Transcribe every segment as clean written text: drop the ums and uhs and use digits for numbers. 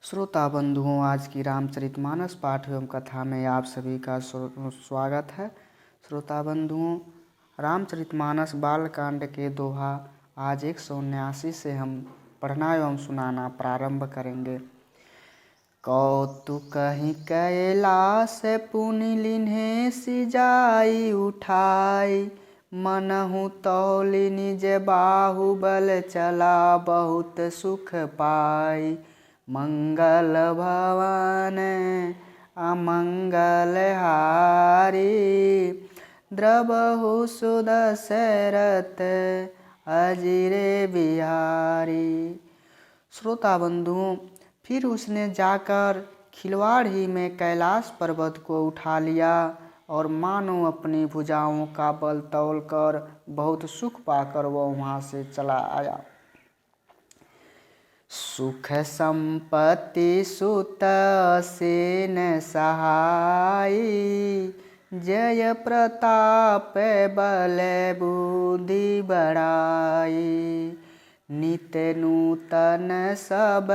श्रोता बंधुओं, आज की रामचरितमानस पाठ एवं कथा में आप सभी का स्वागत है। श्रोता बंधुओं, रामचरितमानस बालकांड के दोहा आज 179 से हम पढ़ना एवं सुनाना प्रारंभ करेंगे। कौतुकहि कैलास पुनि लिन्हे सिजाई उठाई, मनहु तौलि निज बाहुबल चला बहुत सुख पाई। मंगल भवन अमंगल हारी, द्रवहु सुदशरथ अजिरे बिहारी। श्रोता बंधुओं, फिर उसने जाकर खिलवाड़ ही में कैलाश पर्वत को उठा लिया और मानो अपनी भुजाओं का बल तौल कर बहुत सुख पाकर वह वहाँ से चला आया। सुख संपत्ति सुत सेन सहाई, जय प्रताप बल बुद्धि बढ़ाई। नित नूतन सब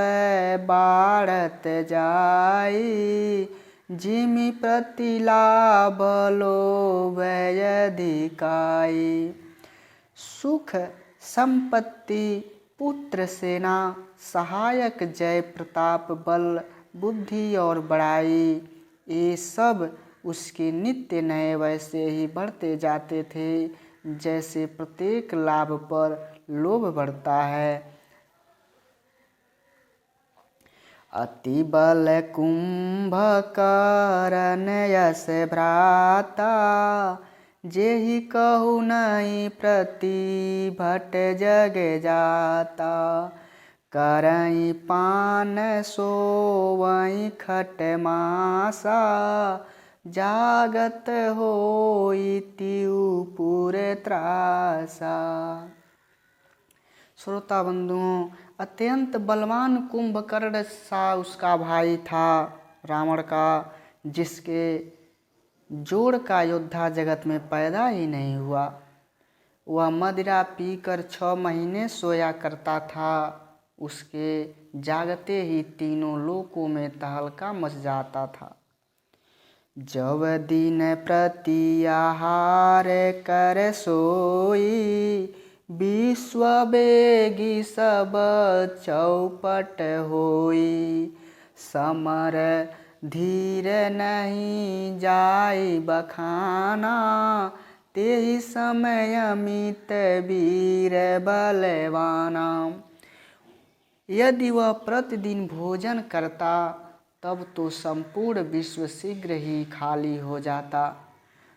बाढ़त जाई, जिमि प्रतिलाभ लोभ अधिकाई। सुख संपत्ति पुत्र सेना सहायक जय प्रताप बल बुद्धि और बड़ाई, ये सब उसके नित्य नए वैसे ही बढ़ते जाते थे जैसे प्रत्येक लाभ पर लोभ बढ़ता है। अति बल कुंभकर्ण यश भ्राता, जेहि कहु नहीं प्रति भट जग जाता। करई पान सोवई खट मासा, जागत होई तिउ पुर त्रासा। श्रोता बंधुओं, अत्यंत बलवान कुंभकर्ण सा उसका भाई था रावण का, जिसके जोड़ का योद्धा जगत में पैदा ही नहीं हुआ। वह मदिरा पीकर 6 महीने सोया करता था। उसके जागते ही तीनों लोकों में तहलका मच जाता था। जब दिन प्रति आहार कर सोई, विश्व बेगी सब चौपट होई। समर धीर नहीं जाई बखाना, तेहि समय अमित वीर बलवाना। यदि वह प्रतिदिन भोजन करता तब तो संपूर्ण विश्व शीघ्र ही खाली हो जाता।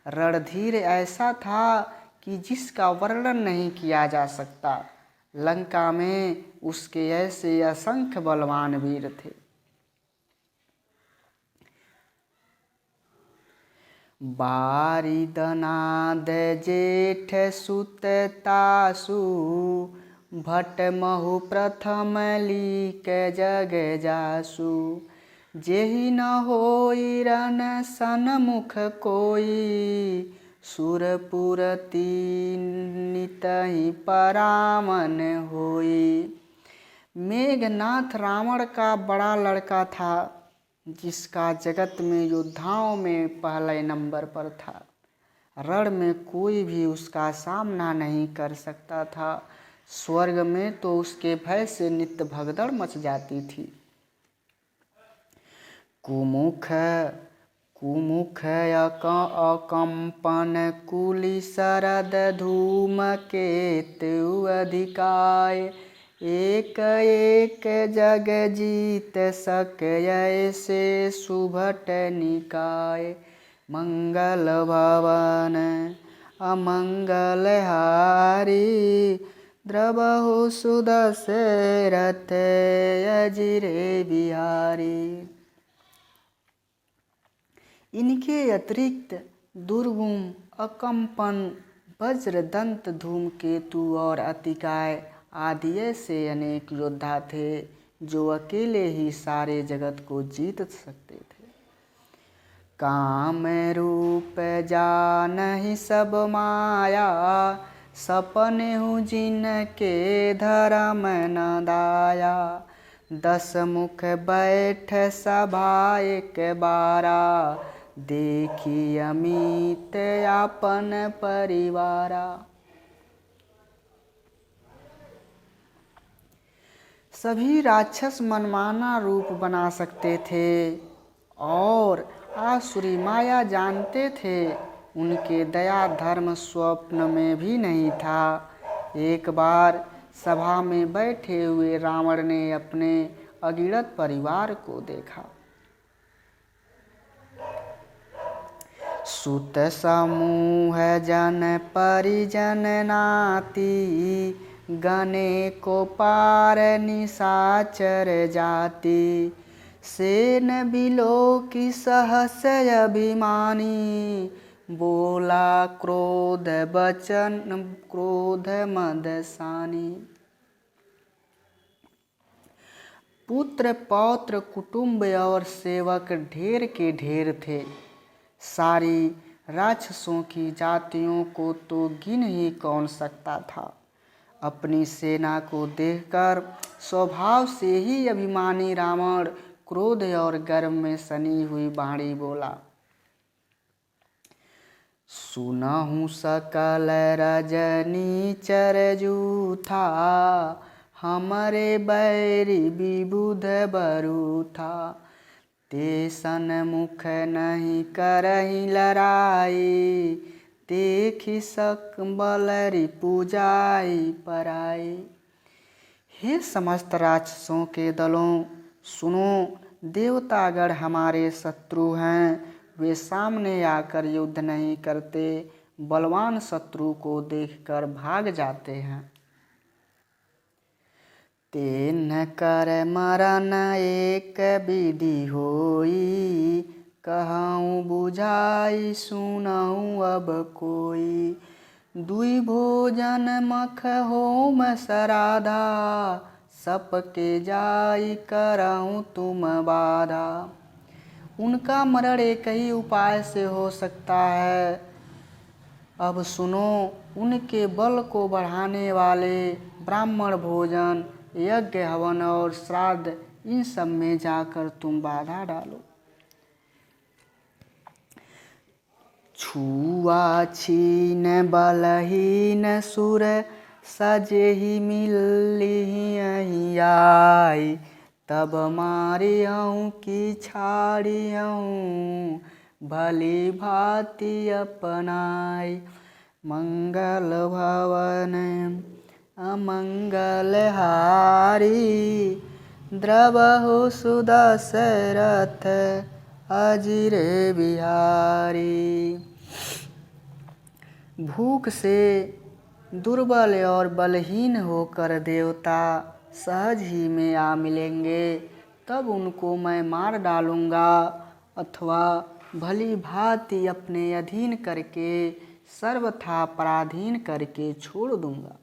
रणधीर ऐसा था कि जिसका वर्णन नहीं किया जा सकता। लंका में उसके ऐसे असंख्य बलवान वीर थे। बारिदनाद जेठ सुत तासु, भट महु प्रथम लीक जग जासु। जेहि न होई रण सन्मुख कोई, सुरपुर नितहि परामन होई। मेघनाथ रावण का बड़ा लड़का था, जिसका जगत में योद्धाओं में पहले नंबर पर था। रण में कोई भी उसका सामना नहीं कर सकता था। स्वर्ग में तो उसके भय से नित्य भगदड़ मच जाती थी। कुमुख अकंपन कुली शरद धूम केतु अधिकाय। एक एक जग जीत सकय से सुभट निकाय। मंगल भवन अमंगल हारी, द्रवहु सुदशरथ अजिरे बिहारी। इनके अतिरिक्त दुर्गुम अकंपन वज्रदंत धूमकेतु और अतिकाय आदि ऐसे अनेक योद्धा थे जो अकेले ही सारे जगत को जीत सकते थे। काम रूप जानहि सब माया, सपने हूँ जिनके धर्म न दाया। 10 मुख बैठ सभा एक बारा, देखी अमित आपन परिवारा। सभी राक्षस मनमाना रूप बना सकते थे और आसुरी माया जानते थे। उनके दया धर्म स्वप्न में भी नहीं था। एक बार सभा में बैठे हुए रावण ने अपने अगिनत परिवार को देखा। सुत समूह जन परिजन नाती, गने को पार निशाचर जाति। सेन बिलो की सहस अभिमानी, बोला क्रोध बचन क्रोध मदसानी। पुत्र पौत्र कुटुंब और सेवक ढेर के ढेर थे। सारी राक्षसों की जातियों को तो गिन ही कौन सकता था। अपनी सेना को देखकर स्वभाव से ही अभिमानी रावण क्रोध और गर्व में सनी हुई वाणी बोला। सुनहु सकल रजनी चर जूथा, हमरे बैरी विबुध बरूथा। ते सन्मुख नहीं करही लड़ाई, देखी सक बलरी पूजाई पराई। हे समस्त राक्षसों के दलों, सुनो, देवतागण हमारे शत्रु हैं। वे सामने आकर युद्ध नहीं करते, बलवान शत्रु को देखकर भाग जाते हैं। तेन कर मरन एक विधि होई, कहूँ बुझाई सुनऊँ अब कोई। दुई भोजन मख होम सराधा, सबके जाई करऊँ तुम बाधा। उनका मरण एक ही उपाय से हो सकता है। अब सुनो, उनके बल को बढ़ाने वाले ब्राह्मण भोजन, यज्ञ हवन और श्राद्ध, इन सब में जाकर तुम बाधा डालो। छुआ छीन बलहीन सुर, सजेहि मिलहि आई। तब मारियहूँ की छाड़ियहूँ, भली भांति अपनाई। मंगल भवन अमंगल हारी, द्रवहु सुदशरथ अजिर बिहारी। भूख से दुर्बल और बलहीन होकर देवता सहज ही में आ मिलेंगे, तब उनको मैं मार डालूँगा, अथवा भली भांति अपने अधीन करके सर्वथा पराधीन करके छोड़ दूँगा।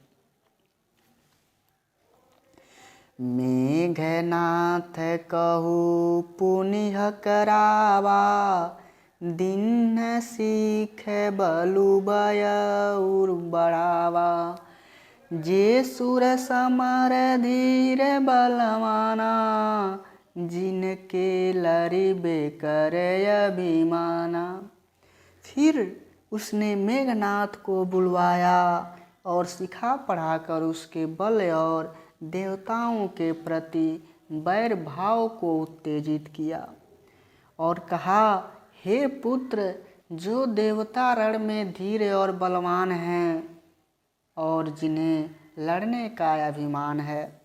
मेघनाथ कहू पुनिह करावा, दिन सीख बलु बयउर बढ़ावा। जे सुर समर धीर बलवाना, जिनके लरिबे करे अभिमाना। फिर उसने मेघनाथ को बुलवाया और सिखा पढ़ाकर उसके बल और देवताओं के प्रति वैर भाव को उत्तेजित किया और कहा, हे पुत्र, जो देवता रण में धीर और बलवान हैं और जिन्हें लड़ने का अभिमान है,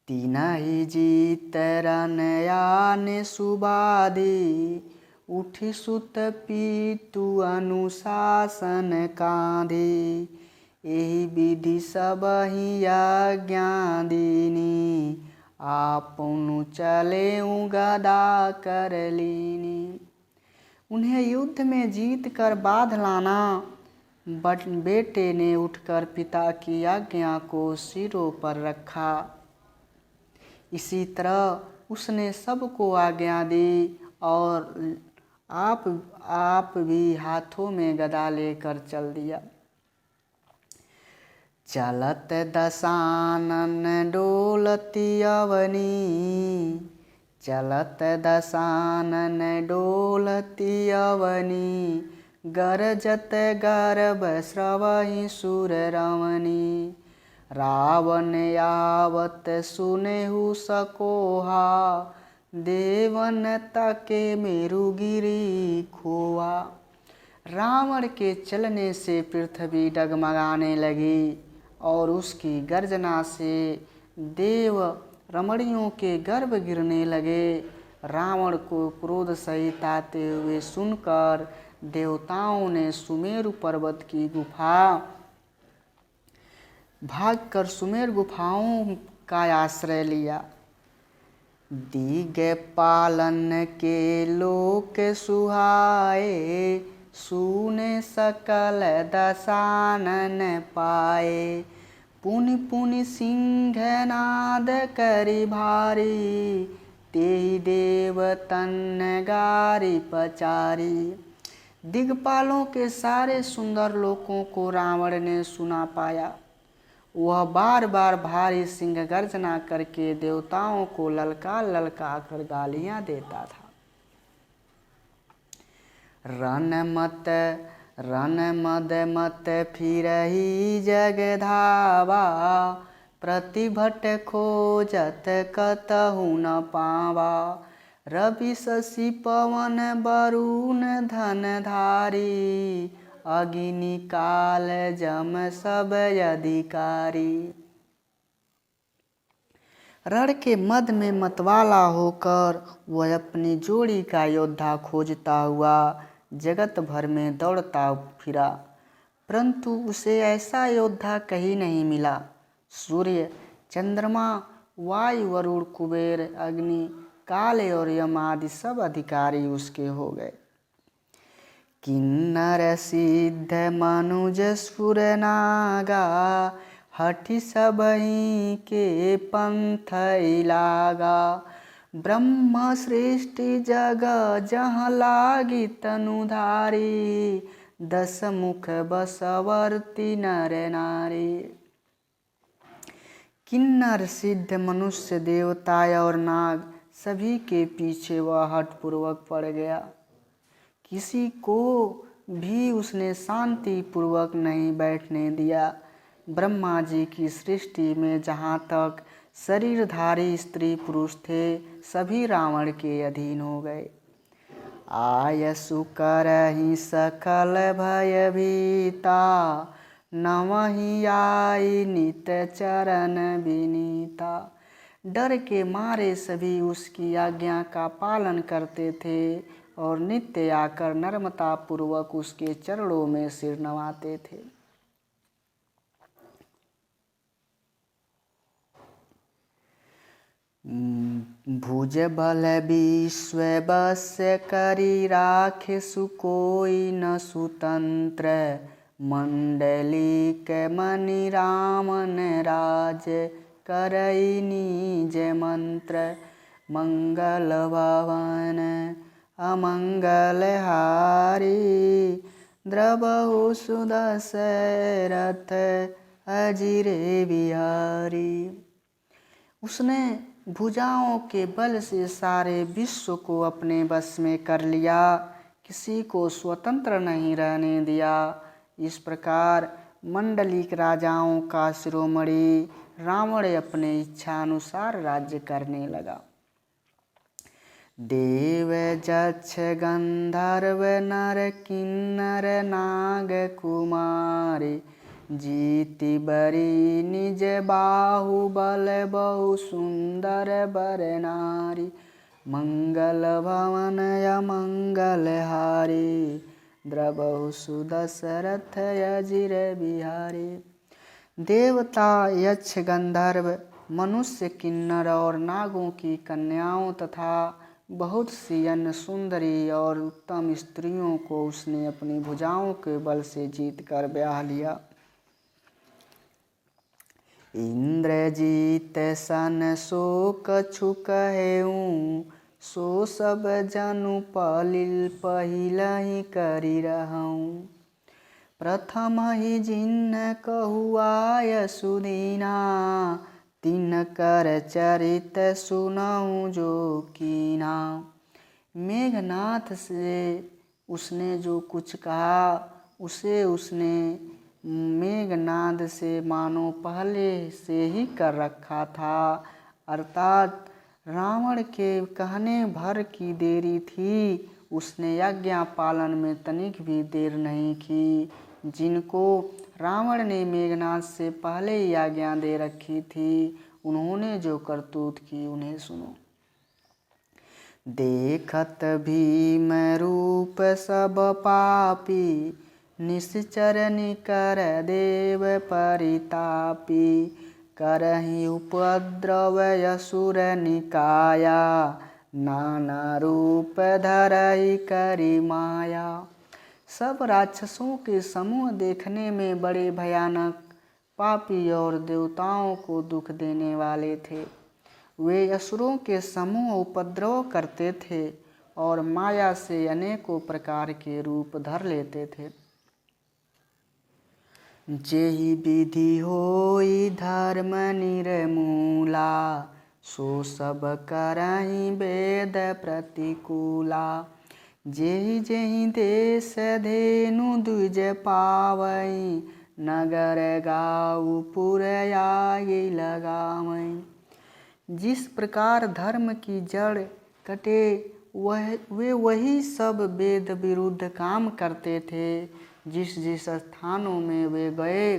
तीनहि जीत रन आने सुबादी। उठि सुत पीतु अनुशासन कांधी, एहि विधि सबहि आज्ञा दीनी। आपुनु चलेऊ गदा कर लीनी। उन्हें युद्ध में जीत कर बाध लाना। बेटे ने उठकर पिता की आज्ञा को सिरों पर रखा। इसी तरह उसने सबको आज्ञा दी और आप भी हाथों में गदा लेकर चल दिया। चलत दशानन डोलती अवनी, चलत दशानन डोलती अवनी, गरजत गर्भ स्रवहि सुर रमणी। रावण आवत सुनेहु सकोहा, देवन तके मेरुगिरी खोआ। रावण के चलने से पृथ्वी डगमगाने लगी और उसकी गर्जना से देव रमणियों के गर्भ गिरने लगे। रावण को क्रोध सहित आते हुए सुनकर देवताओं ने सुमेरु पर्वत की गुफा भागकर सुमेर गुफाओं का आश्रय लिया। दिग्पालन के लोक सुहाए, सुने सकल दशानन पाए। पुनि पुनि सिंहनाद करि भारी, तेहि देवतन गारी पचारी। दिग्पालों के सारे सुंदर लोकों को रावण ने सुना पाया। वह बार बार भारी सिंह गर्जना करके देवताओं को ललका ललका कर गालियां देता था। रन मद मत फिरहि जग धावा, प्रतिभट खोजत कतहु न पावा। रवि शशि पवन वरुण धन धारी, अग्नि काल जम सब अधिकारी। रण के मद में मतवाला होकर वह अपनी जोड़ी का योद्धा खोजता हुआ जगत भर में दौड़ता फिरा, परंतु उसे ऐसा योद्धा कहीं नहीं मिला। सूर्य, चंद्रमा, वायु, वरुण, कुबेर, अग्नि, काल और यम आदि सब अधिकारी उसके हो गए। किन्नर सिद्ध मनुज सुर नागा, हठि सबहि के पंथ लागा। ब्रह्म सृष्टि जग जहाँ लागी तनुधारी, दस मुख बसवर्ती नर नारी। किन्नर सिद्ध मनुष्य, देवता और नाग सभी के पीछे वह हठपूर्वक पड़ गया। किसी को भी उसने शांति पूर्वक नहीं बैठने दिया। ब्रह्मा जी की सृष्टि में जहाँ तक शरीरधारी स्त्री पुरुष थे, सभी रावण के अधीन हो गए। आयसु करहि सकल भय भीता, नवहि आई नित चरण विनीता। डर के मारे सभी उसकी आज्ञा का पालन करते थे और नित्य आकर नम्रता पूर्वक उसके चरणों में सिर नवाते थे। भुज बल विश्व बस करी राखे, सुकोई न सुतंत्र। मंडलिक मणि रामन राज, करई निज मंत्र। मंगल भवन अमंगल हारी, द्रवहु सुदशरथ अजिरे बिहारी। उसने भुजाओं के बल से सारे विश्व को अपने बस में कर लिया, किसी को स्वतंत्र नहीं रहने दिया। इस प्रकार मंडलिक राजाओं का शिरोमणि रावण अपने इच्छानुसार राज्य करने लगा। देव जक्ष गंधर्व नर किन्नर नाग कुमारी, जीति बरी निज बाहुबल बहु सुंदर बर नारी। मंगल भवन अमंगल हारी, द्रवहु सुदशरथ अजिर बिहारी। देवता, यक्ष, गंधर्व, मनुष्य, किन्नर और नागों की कन्याओं तथा बहुत सी अन्य सुंदरी और उत्तम स्त्रियों को उसने अपनी भुजाओं के बल से जीत कर ब्याह लिया। इंद्रजीत सन सो कछु कहेऊँ, सो सब जनु पलिल पहिलहि करि रहऊँ। प्रथम ही जिन कहुआय सुदीना, तिन कर चरित सुनऊं जो कीना। मेघनाथ से उसने जो कुछ कहा उसे उसने मेघनाद से मानो पहले से ही कर रखा था, अर्थात रावण के कहने भर की देरी थी। उसने आज्ञा पालन में तनिक भी देर नहीं की। जिनको रावण ने मेघनाद से पहले ही आज्ञा दे रखी थी, उन्होंने जो करतूत की उन्हें सुनो। देखत भीम रूप सब पापी, निश्चर निकर देव परितापी। करहि उपद्रव असुर निकाया, नाना रूप धरहि करी माया। सब राक्षसों के समूह देखने में बड़े भयानक, पापी और देवताओं को दुख देने वाले थे। वे असुरों के समूह उपद्रव करते थे और माया से अनेकों प्रकार के रूप धर लेते थे। जेहि विधि होई धर्म निर्मूला, सो सब करहि वेद प्रतिकूला। जेहि जेहि देश धेनु द्विज पावई, नगर गाँव पुर आए लगावई। जिस प्रकार धर्म की जड़ कटे वे वही सब वेद विरुद्ध काम करते थे। जिस जिस स्थानों में वे गए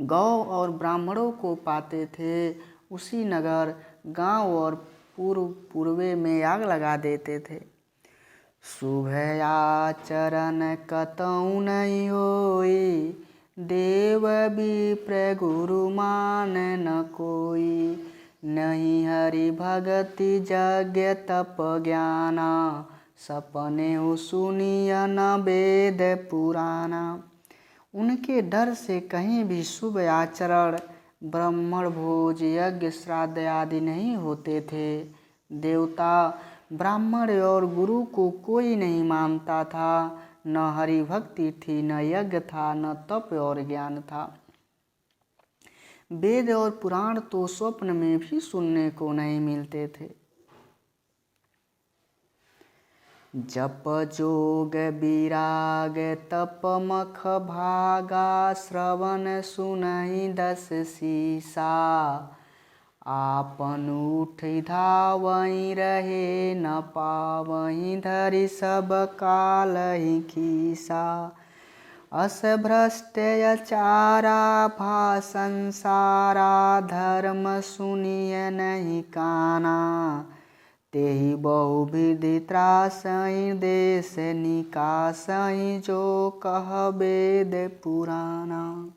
गौ और ब्राह्मणों को पाते थे, उसी नगर गांव और पूर्वे में आग लगा देते थे। शुभ आचरण कतऊ नहीं होई, देव विप्र गुरु मान न कोई। नहीं हरि भगति यज्ञ तप ज्ञाना, सपने सुनिय न वेद पुराना। उनके डर से कहीं भी शुभ आचरण, ब्राह्मण भोज, यज्ञ, श्राद्ध आदि नहीं होते थे। देवता, ब्राह्मण और गुरु को कोई नहीं मानता था। न हरि भक्ति थी, न यज्ञ था, न तप और ज्ञान था। वेद और पुराण तो स्वप्न में भी सुनने को नहीं मिलते थे। जप जोग विराग तप मख भागा, श्रवण सुनहि दस सीसा। आपन उठ धावहि रहे न पावहि, धरि सब कालहि खीसा। अस भ्रष्ट अचारा भा संसारा, धर्म सुनिय नहीं काना। तेहि बहुविधि त्रासहि, देश निकासहि, जो कह वेद पुराना।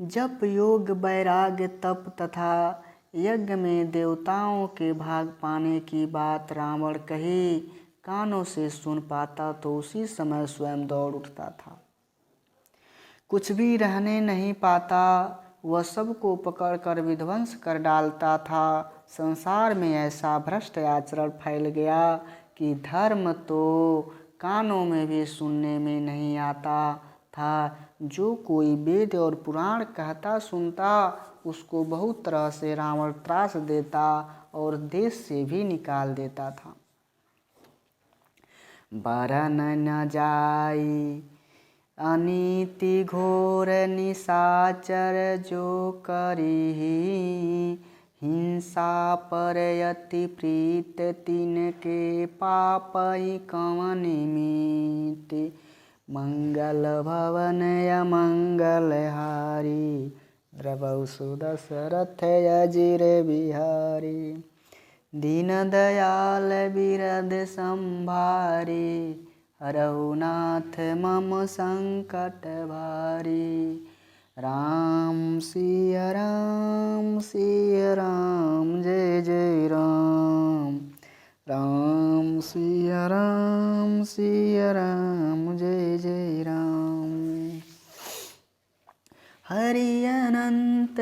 जप योग वैराग्य तप तथा यज्ञ में देवताओं के भाग पाने की बात रावण कही कानों से सुन पाता तो उसी समय स्वयं दौड़ उठता था। कुछ भी रहने नहीं पाता, वह सबको पकड़कर विध्वंस कर डालता था। संसार में ऐसा भ्रष्ट आचरण फैल गया कि धर्म तो कानों में भी सुनने में नहीं आता था। जो कोई वेद और पुराण कहता सुनता, उसको बहुत तरह से रावण त्रास देता और देश से भी निकाल देता था। बरन न जाई अनीति घोर निशाचर, जो करिहि हिंसा पर अति प्रीत। तिनके पापहि कवन मीति, मंगल भवन अमंगल हारी। द्रवहु सुदशरथ अजिर बिहारी, दीन दयाल बिरद संभारी। हरहु नाथ मम संकट भारी। राम सिया राम सिया राम, जय जय राम। राम सिया राम सिया राम, जय जय राम। हरि अनंत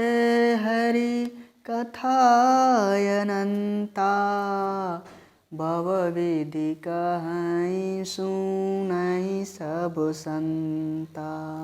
हरि कथा अनंता, भव विधि कहई सुनई सब संता।